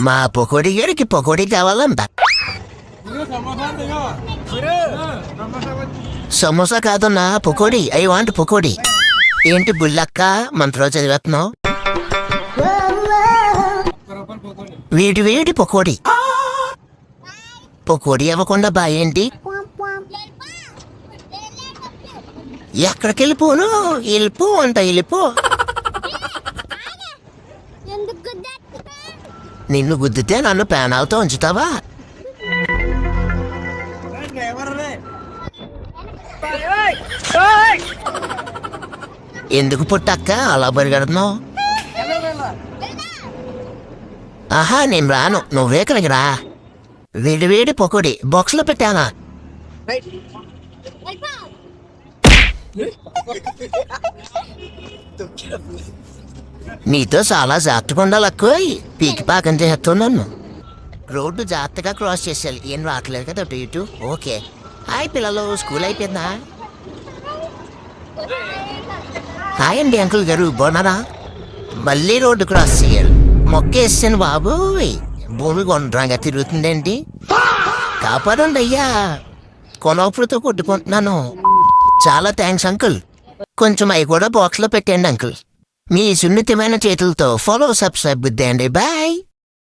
మా పొకోడి గారికి పొకోడి కావాలంట. సమోసా కాదన్నా పొకోడి. I want పొకోడి. ఏంటి బుల్లక్క మంత్రో చదివేస్తున్నావు? వేడి వేడి పొకోడి. పొకోడి ఇవ్వకుండా బాయేంటి? ఎక్కడికి వెళ్ళిపోను? వెళ్ళిపో అంట. వెళ్ళిపో. నిన్ను గుద్దితే నన్ను పేనాలతో ఉంచుతావా? ఎందుకు పుట్టక్క అలా పరిగెడుతున్నావు? ఆహా నేను రాను, నువ్వే ఇక్కడికి రా. వేడి వేడి పొకోడి బాక్స్లో పెట్టానా? నీతో చాలా జాగ్రత్తగా ఉండాలి అక్కోయ్. పీకి పాకం చేస్తున్నాను. రోడ్డు జాగ్రత్తగా క్రాస్ చేసేయాలి. ఏం రావట్లేదు కదా అటు ఇటు. ఓకే. హాయ్ పిల్లలు, స్కూల్ అయిపోయిందా? హాయ్ అండి అంకుల్ గారు, బాగున్నారా? మళ్ళీ రోడ్డు క్రాస్ చేయాలి. మొక్కేసాను బాబు. భూమి గుండ్రంగా తిరుగుతుందేంటి? కాపాడండి అయ్యా, కొనపులతో కొట్టుకుంటున్నాను. చాలా థ్యాంక్స్ అంకుల్. కొంచెం అవి కూడా బాక్స్లో పెట్టండి అంకుల్. మీ సున్నితమైన చేతులతో ఫాలో సబ్స్క్రైబ్ గుద్దేయండి. బాయ్.